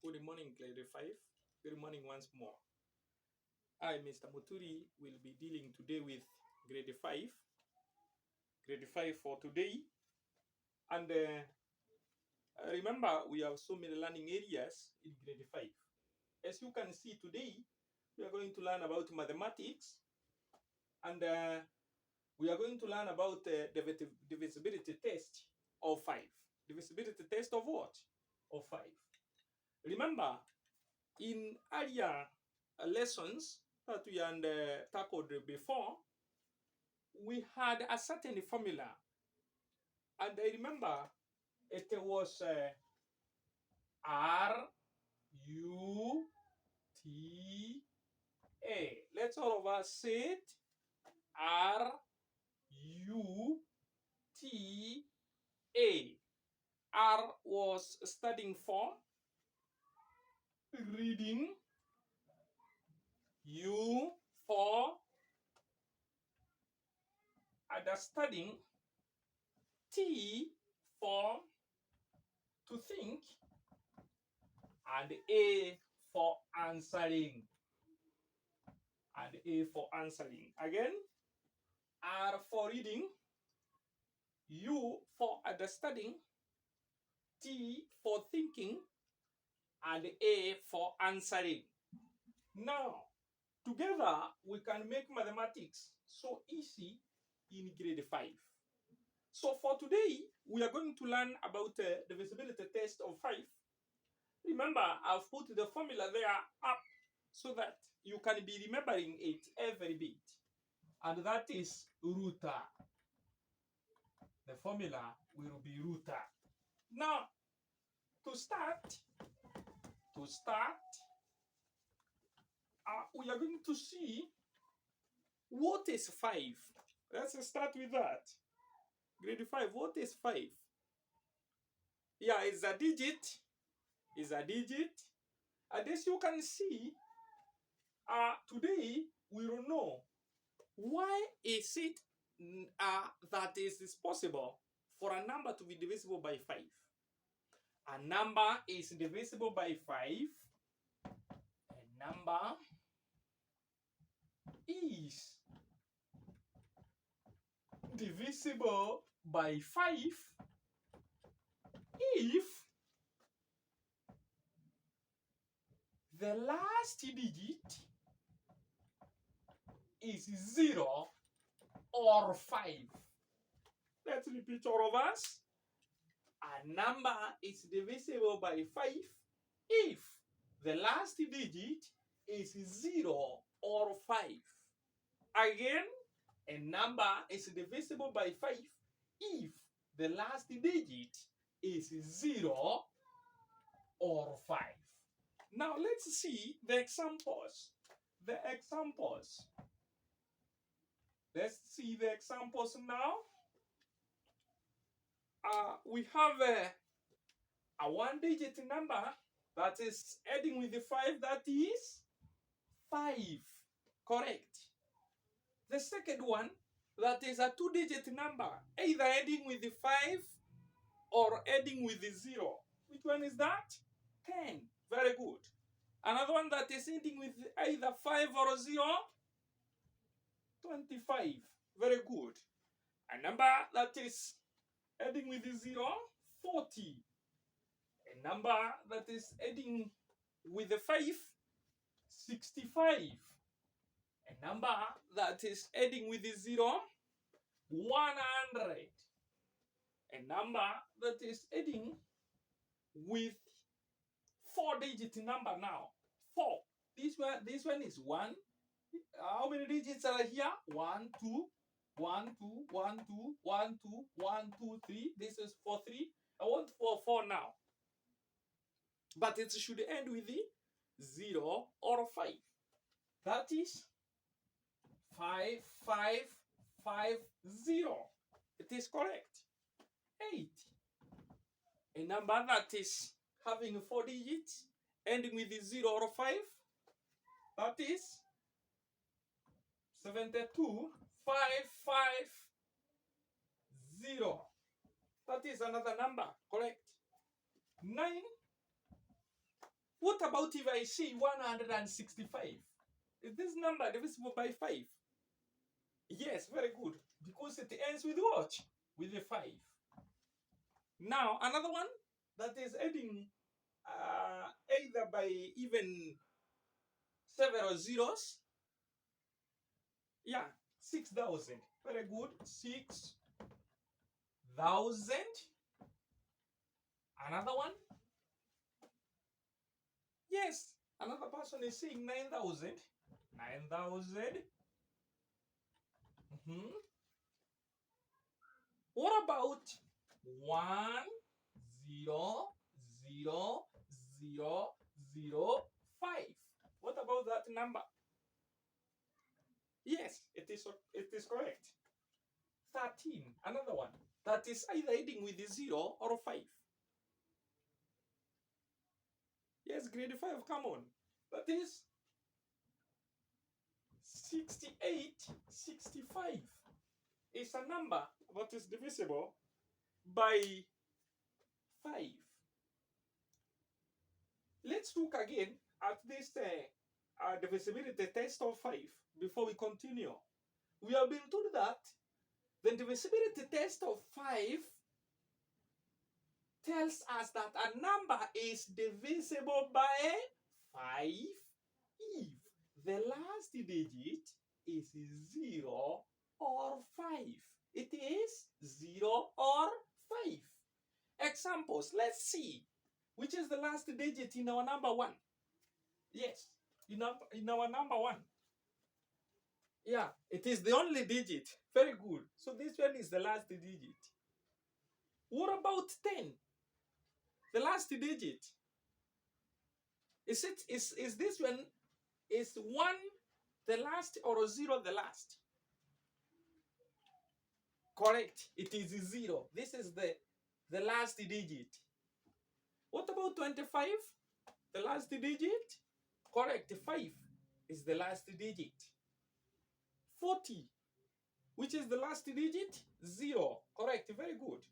Good morning, grade 5. Good morning once more. I, Mr. Muturi, will be dealing today with grade 5. Grade 5 for today. And remember, we have so many learning areas in grade 5. As you can see today, we are going to learn about mathematics. And we are going to learn about the divisibility test of 5. Divisibility test of what? Of 5. Remember, in earlier lessons that we had tackled before, we had a certain formula. And I remember it was R U T A. Let's all of us say it. R U T A. R was standing for reading, U for understanding, T for to think, and A for answering. And A for answering. Again, R for reading, U for understanding, T for thinking, and A for answering. Now, together we can make mathematics so easy in grade 5. So for today, we are going to learn about the divisibility test of 5. Remember, I've put the formula there up so that you can be remembering it every bit. And that is rooter. The formula will be rooter. Now, to start, we are going to see what is 5. Let's start with that. Grade 5, what is 5? Yeah, it's a digit. It's a digit. And as you can see, today we don't know why is it that it is possible for a number to be divisible by 5. A number is divisible by 5. A number is divisible by 5 if the last digit is 0 or 5. Let's repeat all of us. A number is divisible by 5 if the last digit is 0 or 5. Again, a number is divisible by 5 if the last digit is 0 or 5. Now let's see the examples. Let's see the examples now. We have a one-digit number that is ending with the 5, that is 5. Correct. The second one, that is a two-digit number, either ending with the 5 or ending with the 0. Which one is that? 10. Very good. Another one that is ending with either 5 or 0, 25. Very good. A number that is ending with the 0, 40. A number that is ending with the 5, 65. A number that is ending with the 0, 100. A number that is ending with 4-digit number now. 4. This one is 1. How many digits are here? 1, 2, 1, 2, 1, 2, 1, 2, 1, 2, 3. This is 4, 3. I want 4, 4 now. But it should end with the 0 or 5. That is 5, 5, 5, 0. It is correct. 8. A number that is having 4 digits, ending with the 0 or 5. That is 72, 5, 5, 0. That is another number, correct. 9. What about if I say 165? Is this number divisible by 5? Yes, very good. Because it ends with what? With a 5. Now, another one that is ending either by even several zeros. Yeah, 6,000. Very good. 6,000. Another one. Yes, another person is saying 9,000. 9,000. What about 1,0,0,0,5? What about that number? Yes, it is correct. 13. Another one that is either ending with 0 or 5. Yes, grade 5, come on. That is 6865. It's a number that is divisible by 5. Let's look again at this divisibility test of 5 before we continue. We have been told that the divisibility test of 5 tells us that a number is divisible by 5 if the last digit is 0 or 5. It is 0 or 5. Examples, let's see. Which is the last digit in our number 1? Yes, in our number 1. Yeah, it is the only digit. Very good. So this one is the last digit. What about 10? The last digit. Is this one, is 1 the last or 0 the last? Correct. It is 0. This is the last digit. What about 25? The last digit? Correct. 5 is the last digit. 40. Which is the last digit? 0. Correct. Very good.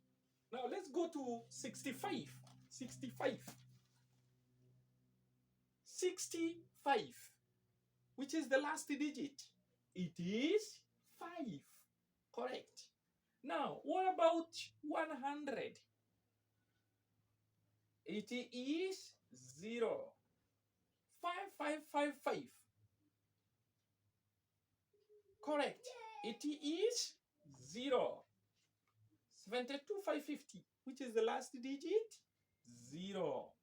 Now let's go to 65. 65. 65. Which is the last digit? It is 5. Correct. Now, what about 100? It is 0. 5555. Correct. It is 0. 72,550. Which is the last digit? 0.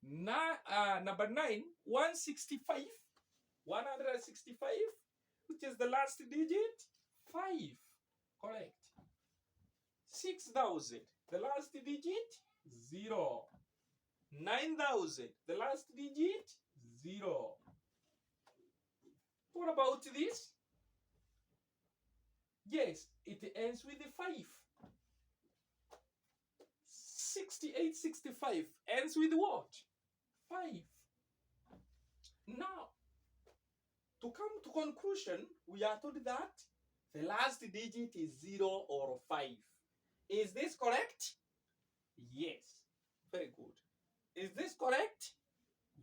Number 9, 165. 165. Which is the last digit? 5. Correct. 6,000. The last digit? 0. 9,000. The last digit? 0. What about this? Yes, it ends with a 5. 6865 ends with what? 5. Now, to come to conclusion, we are told that the last digit is 0 or 5. Is this correct? Yes. Very good. Is this correct?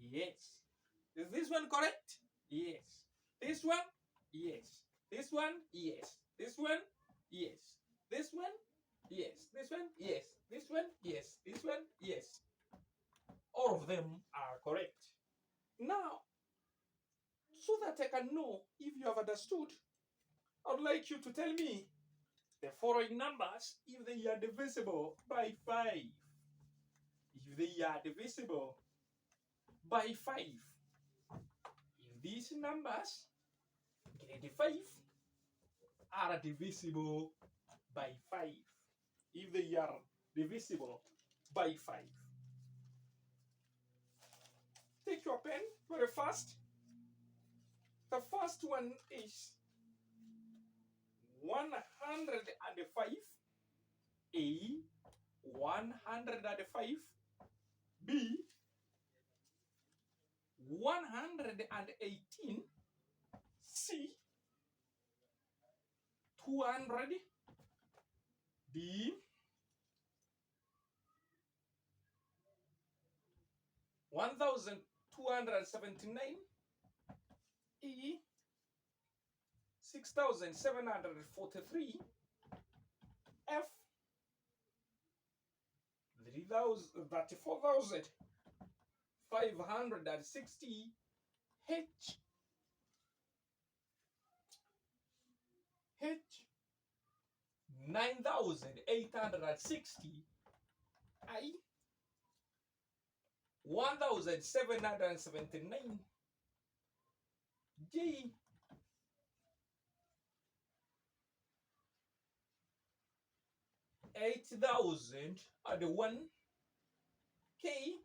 Yes. Is this one correct? Yes. This one? Yes. This one? Yes. This one? Yes. This one? Yes. This one? Yes. This one? Yes. This one? Yes. All of them are correct. Now, so that I can know if you have understood, I would like you to tell me the following numbers if they are divisible by 5. If they are divisible by 5. If these numbers, grade 5, are divisible by 5. If they are divisible by 5. Take your pen very fast. The first one is 105. A. 105. B. 118. C. 200. D. 1279. E, 6743. F, 34,560. H, 9,860. I, 1,779. J, 8,001. K,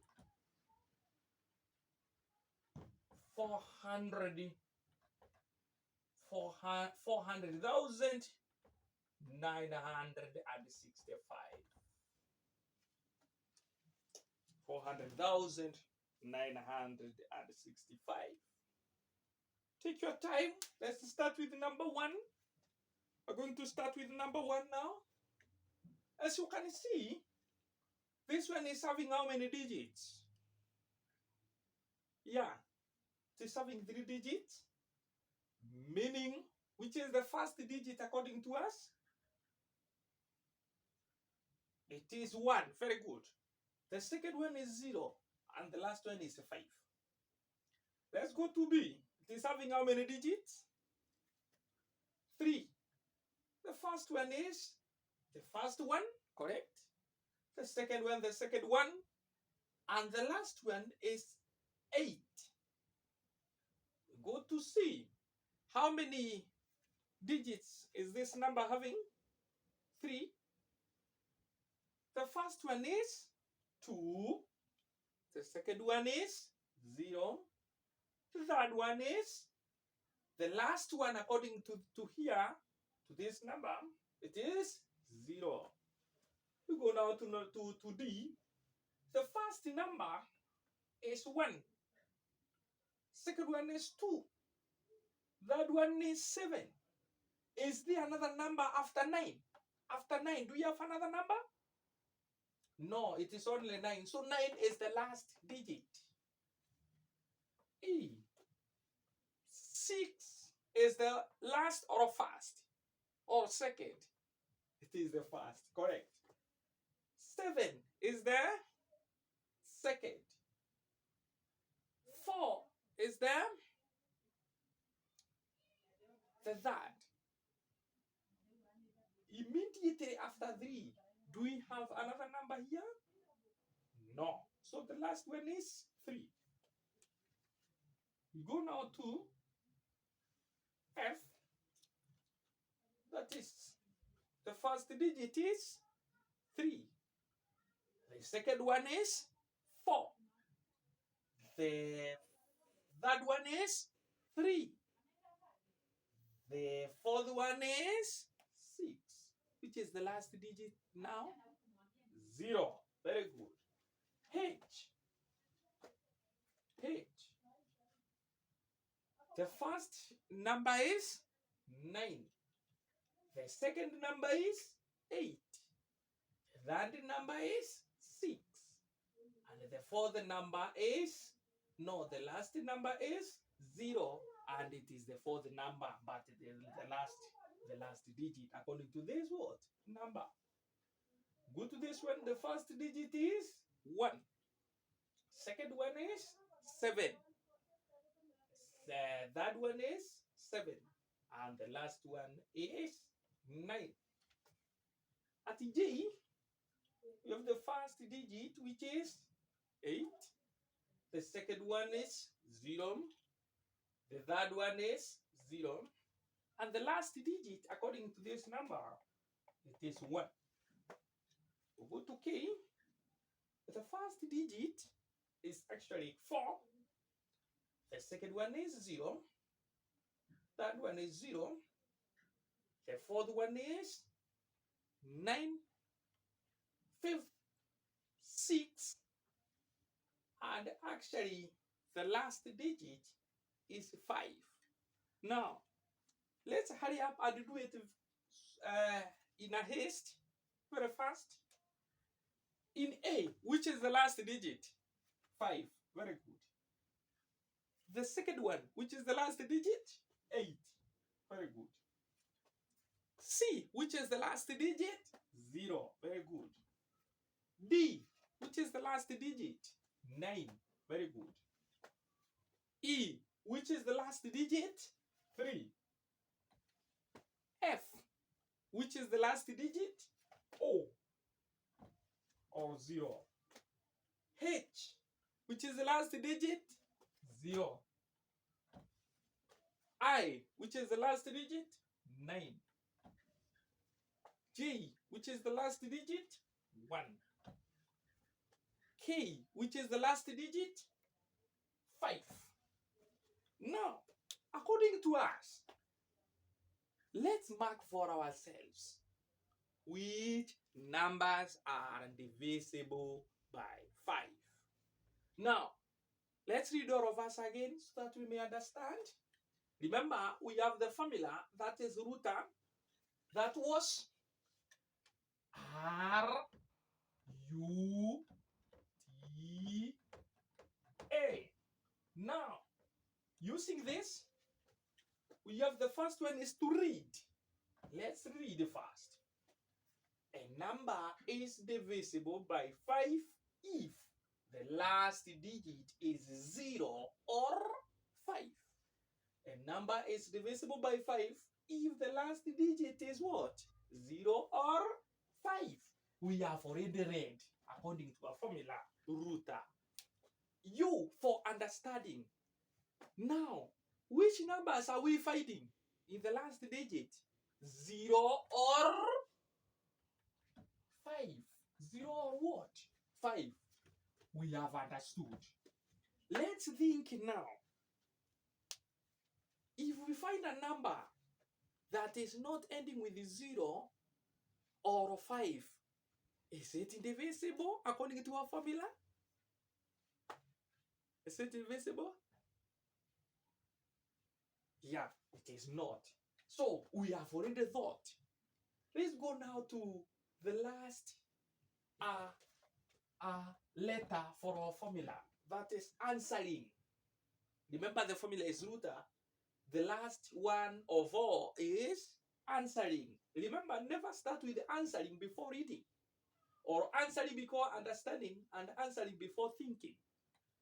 400,965. 400,965. Take your time. Let's start with number 1. We're going to start with number 1 now. As you can see, this one is having how many digits? Yeah, it is having 3 digits. Meaning, which is the first digit according to us? It is 1. Very good. The second one is 0. And the last one is 5. Let's go to B. It is having how many digits? 3. The first one is the first one, correct? The second one, and the last one is 8. Go to C. How many digits is this number having? 3. The first one is 2. The second one is 0. The third one is the last one according to here, to this number, it is 0. We go now to D. The first number is 1. Second one is 2. Third one is 7. Is there another number after 9? After 9, do you have another number? No, it is only 9. So 9 is the last digit. E. 6 is the last or first or second. It is the first, correct. 7 is the second. 4 is the third. Immediately after 3, do we have another number here? No. So the last one is 3. We go now to F. That is, the first digit is 3. The second one is 4. The third one is 3. The fourth one is 6. Which is the last digit now? 0. Very good. H. The first number is 9. The second number is 8. The third number is 6. And the fourth number is, no, the last number is 0. And it is the fourth number, but the last digit according to this what? Number. Go to this one. The first digit is 1. Second one is 7. The third one is 7. And the last one is 9. At J, we have the first digit, which is 8. The second one is 0. The third one is 0. And the last digit, according to this number, it is 1. We go to K. The first digit is actually 4. The second one is 0. Third one is 0. The fourth one is 9. Fifth, 6. And actually, the last digit is 5. Now, let's hurry up and do it in a haste, very fast. In A, which is the last digit? 5. Very The second one, which is the last digit, 8. Very good. C, which is the last digit, 0. Very good. D, which is the last digit, 9. Very good. E, which is the last digit, 3. F, which is the last digit, O or 0. H, which is the last digit, 0. I, which is the last digit, 9. J, which is the last digit, 1. K, which is the last digit, 5. Now, according to us, let's mark for ourselves which numbers are divisible by 5. Now, let's read all of us again so that we may understand. Remember, we have the formula that is ruta. That was R U T A. Now, using this, we have the first one is to read. Let's read first. A number is divisible by 5 if the last digit is 0 or 5. A number is divisible by 5 if the last digit is what? 0 or 5. We have already read according to our formula, ruta. U for understanding. Now, which numbers are we finding in the last digit? 0 or 5. 0 or what? 5. We have understood. Let's think now. If we find a number that is not ending with 0 or 5, is it indivisible according to our formula? Is it divisible? Yeah, it is not. So we have already thought. Let's go now to the last letter for our formula. That is answering. Remember, the formula is ruta. The last one of all is answering. Remember, never start with answering before reading, or answering before understanding, and answering before thinking.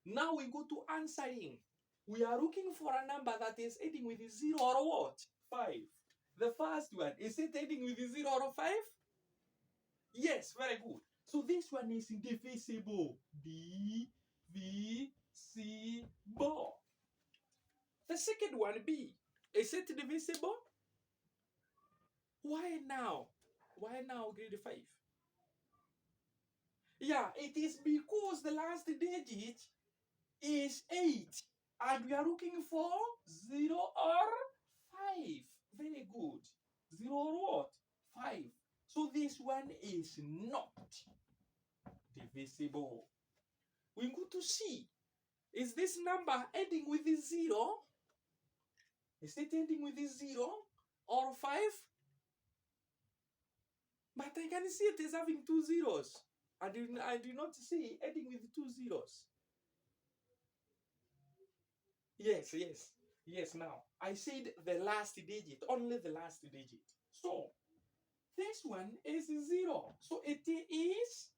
Now we go to answering. We are looking for a number that is ending with 0 or what? 5. The first one, is it ending with 0 or 5? Yes, very good. So this one is divisible. Divisible. The second one, B, is it divisible? Why now? Why now grade 5? Yeah, it is because the last digit is 8. And we are looking for 0 or 5. Very good. 0 or what? 5. So this one is not divisible. We go to C. Is this number ending with 0? Is it ending with 0 or 5? But I can see it is having 2 zeros. I do not see ending with 2 zeros. Yes, now. I said the last digit, only the last digit. So, this one is 0. So, it is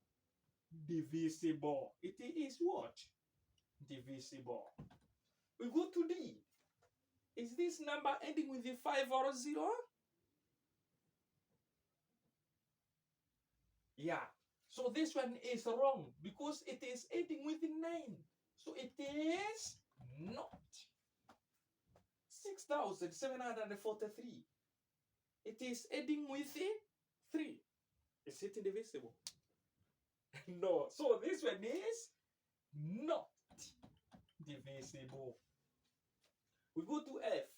divisible. It is what? Divisible. We go to D. Is this number ending with 5 or 0? Yeah. So, this one is wrong because it is ending with 9. So, it is not. 6,743. It is ending with 3. Is it indivisible? No. So this one is not divisible. We go to F.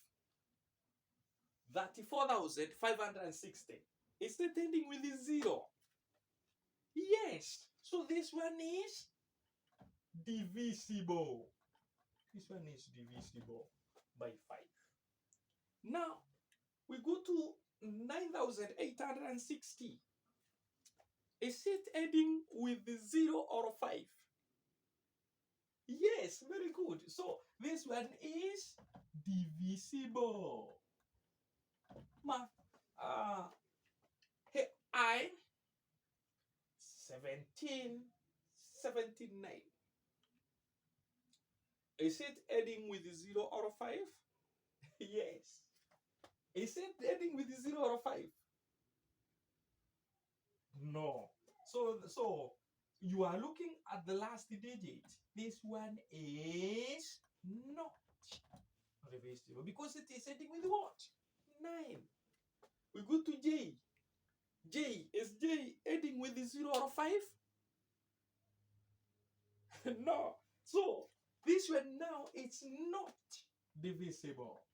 34,560. Is it ending with 0? Yes. So this one is divisible. This one is divisible by 5. Now, we go to 9,860. Is it ending with 0 or 5? Yes, Yes, very good. So this one is divisible. Ma, hey, I 1779. Is it ending with 0 or 5? Yes. Is it ending with 0 or 5? No. So you are looking at the last digit. This one is not reversible because it is ending with what? 9. We go to J. J. Is J ending with 0 or 5? No. So this one now it's not divisible.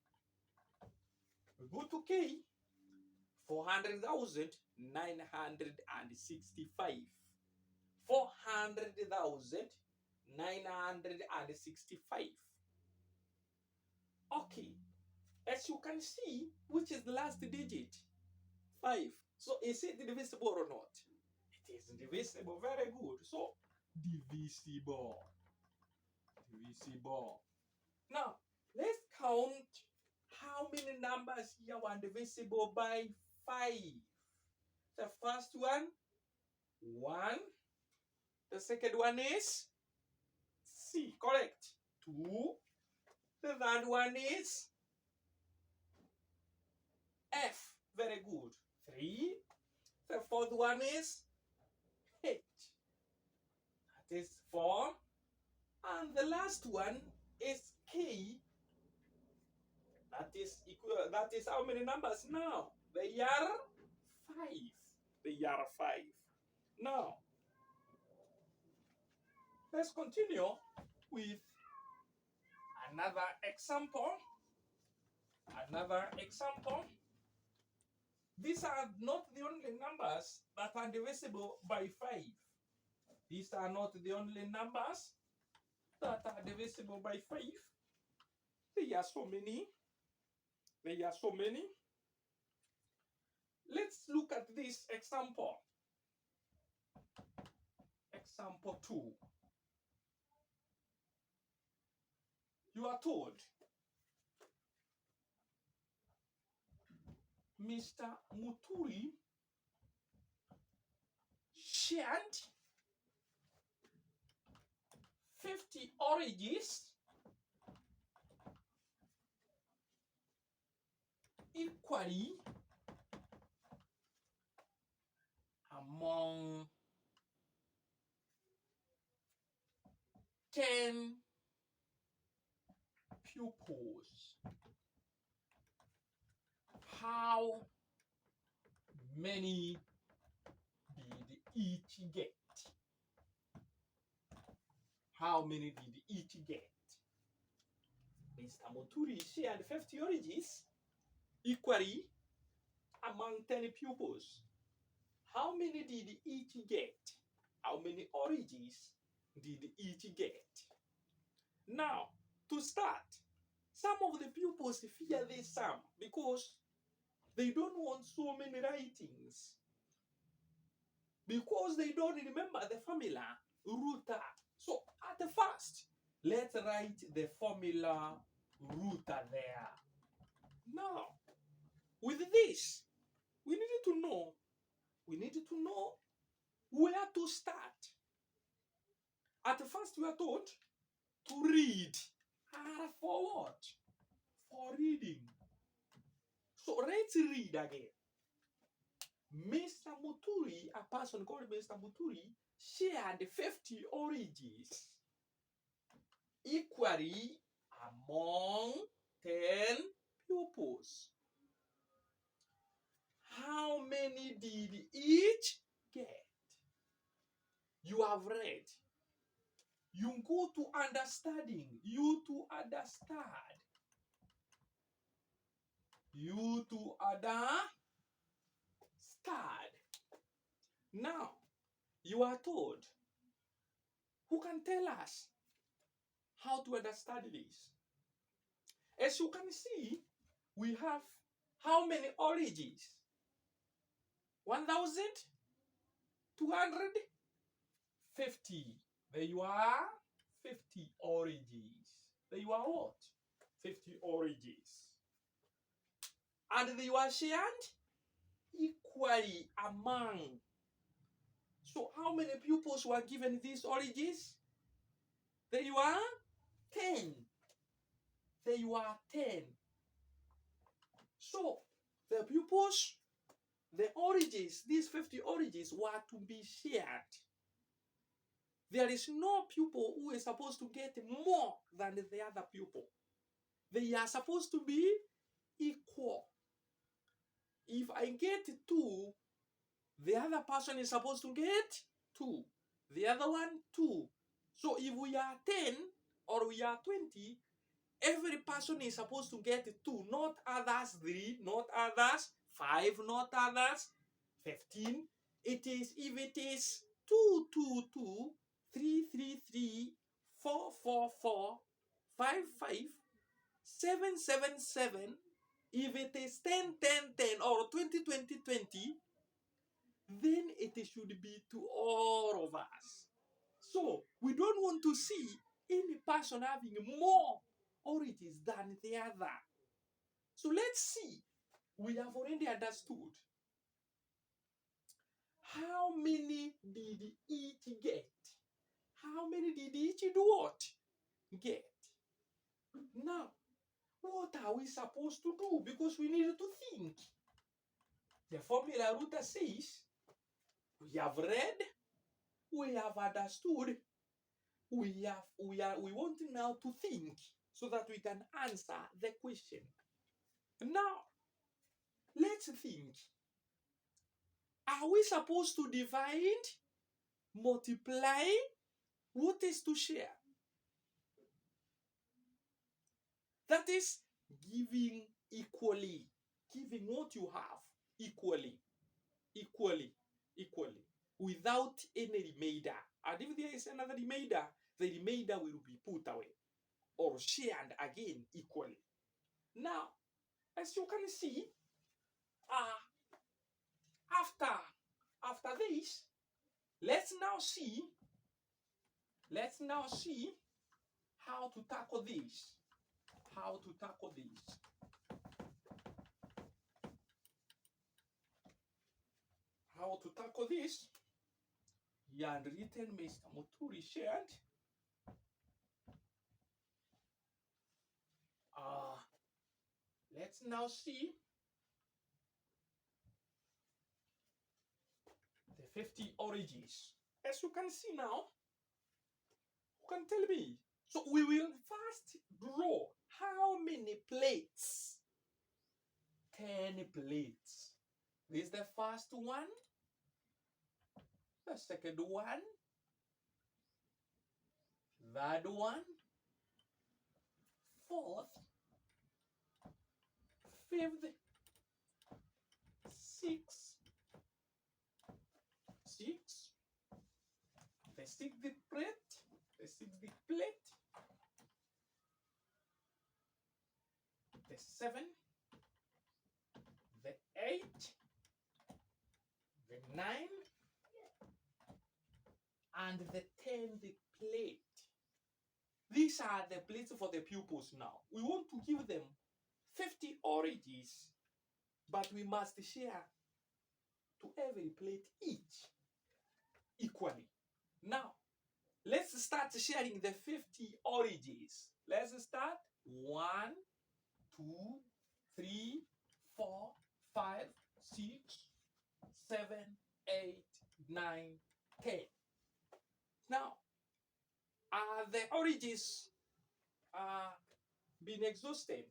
We go to K. 400,965. 400,965. Okay. As you can see, which is the last digit? 5. So is it divisible or not? It is divisible. Very good. So divisible. Divisible. Now, let's count how many numbers here are divisible by 5. The first one, 1. The second one is C, correct. 2. The third one is F, very good. 3. The fourth one is H, that is 4. And the last one is K, that is equal. That is how many numbers now? They are 5. They are 5. Now, let's continue with another example. Another example. These are not the only numbers that are divisible by 5. These are not the only numbers that are divisible by 5. There are so many. There are so many. Let's look at this example. Example 2. You are told Mr. Muturi shared 50 oranges equally among 10 pupils. How many did each get? How many did each get? Mr. Muturi shared 50 oranges equally among 10 pupils. How many did each get? How many oranges did each get? Now, to start, some of the pupils fear this sum because they don't want so many writings. Because they don't remember the formula router. So at the first, let's write the formula router there. Now, with this, we needed to know where to start. At first, we are taught to read. R for what? For reading. So let's read again. Mr. Muturi, a person called Mr. Muturi, shared 50 oranges equally among 10 pupils. How many did each get? You have read. You go to understanding. You to understand. You to understand. Now, you are told. Who can tell us how to understand this? As you can see, we have how many oranges? 1,250. There you are, 50 oranges. They were what? 50 oranges. And they were shared equally among. So how many pupils were given these oranges? They were 10. They were 10. So the pupils, the oranges, these 50 oranges were to be shared. There is no pupil who is supposed to get more than the other pupil. They are supposed to be equal. If I get 2, the other person is supposed to get 2. The other one, 2. So if we are 10 or we are 20, every person is supposed to get 2, not others 3, not others 5, not others 15. It is, if it is 2, 2, 2, 3, 3, 3, 4, 4, 4, 5, 5, 7, 7, 7, if it is 10, 10, 10 or 20, 20, 20, then it should be to all of us. So we don't want to see any person having more oranges than the other. So let's see. We have already understood how many did each get. How many did each do what? Get. Now, what are we supposed to do? Because we need to think. The formula router says, we have read, we have understood, we want now to think so that we can answer the question. Now, let's think. Are we supposed to divide, multiply? What is to share? That is giving equally. Giving what you have equally. Equally. Equally. Without any remainder. And if there is another remainder, the remainder will be put away or shared again equally. Now, as you can see, after this, let's now see how to tackle this. How to tackle this. How to tackle this. Handwritten Mr. Muturi shared. Let's now see the 50 oranges. As you can see now, you can tell me. So we will first draw how many plates? 10 plates. This is the first one, the second one, third one, fourth, fifth, sixth, the sixth plate, the 7, the 8, the 9, and the 10th plate. These are the plates for the pupils now. We want to give them 50 oranges, but we must share to every plate each equally. Now, let's start sharing the 50 oranges. Let's start 1, 2, 3, 4, 5, 6, 7, 8, 9, 10. Now, are the oranges been exhausted?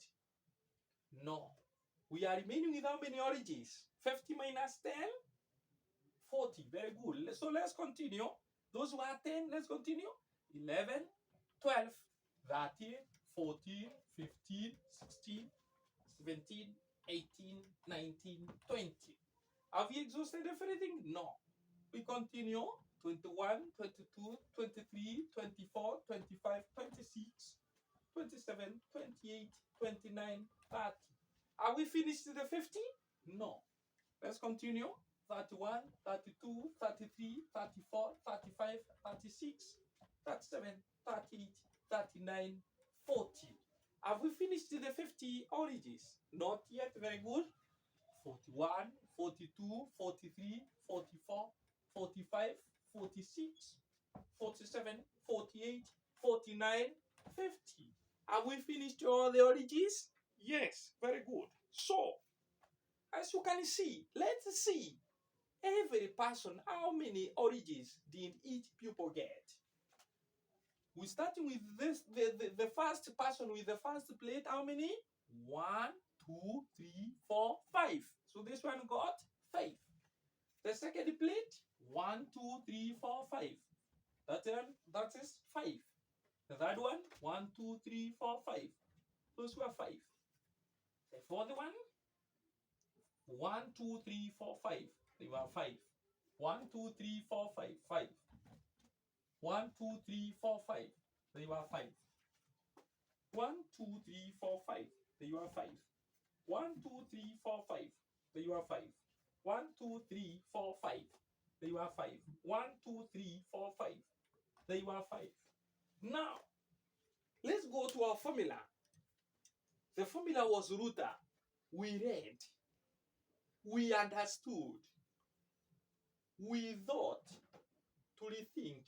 No. We are remaining with how many oranges? 50 minus 10? 40. Very good. So let's continue. Those who are 10, let's continue. 11, 12, 13, 14, 15, 16, 17, 18, 19, 20. Have we exhausted everything? No. We continue. 21, 22, 23, 24, 25, 26, 27, 28, 29, 30. Are we finished with the 50? No. Let's continue. 31, 32, 33, 34, 35, 36, 37, 38, 39, 40. Have we finished the 50 origins? Not yet. Very good. 41, 42, 43, 44, 45, 46, 47, 48, 49, 50. Have we finished all the origins? Yes, very good. So, as you can see, let's see every person how many origins did each pupil get. We're starting with this the first person with the first plate. How many? 1, 2, 3, 4, 5. So this one got 5. The second plate, 1, 2, 3, 4, 5. That is 5. The third one, 1, 2, 3, 4, 5. Those were 5. The fourth one, 1, 2, 3, 4, 5. They were 5. 1, 2, 3, 4, 5. 5. 1, 2, 3, 4, 5. They were 5. 1, 2, 3, 4, 5. They were 5. 1, 2, 3, 4, 5. They were 5. 1, 2, 3, 4, 5. They were 5. 1, 2, 3, 4, 5. They were 5. Now, let's go to our formula. The formula was Ruta. We read. We understood. We thought to rethink.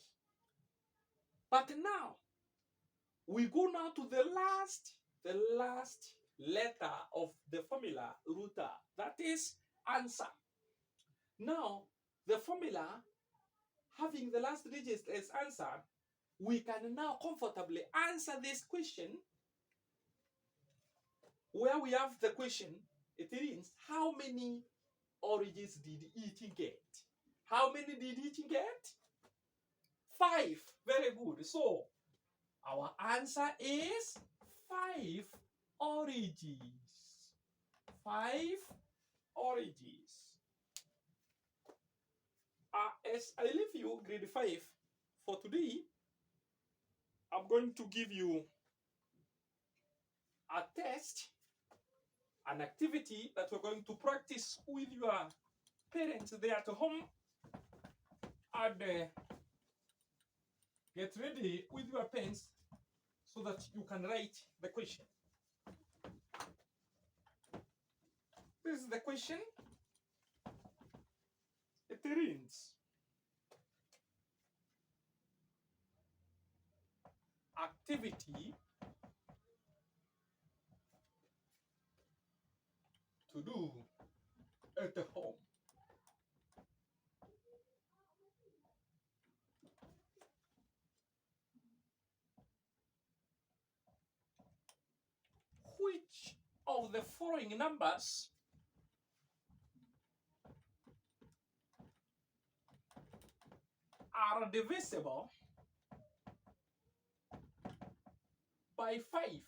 But now, we go now to the last letter of the formula, Ruta. That is answer. Now, the formula, having the last digit as answer, we can now comfortably answer this question where we have the question, it means how many origins did each get? How many did each get? 5. Very good. So, our answer is 5 origins. 5 origins. As I leave you grade 5 for today, I'm going to give you a test, an activity that we're going to practice with your parents there at home, and get ready with your pens so that you can write the question. This is the question. It reads, activity to do at home. Which of the following numbers are divisible by 5?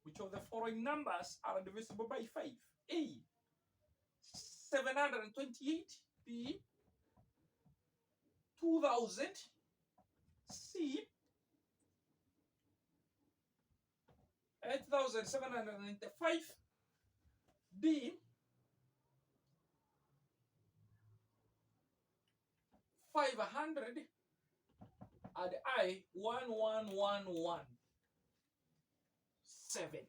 Which of the following numbers are divisible by 5? A, 728. B, 2000. C, 8795. D, 500. And I, 11117.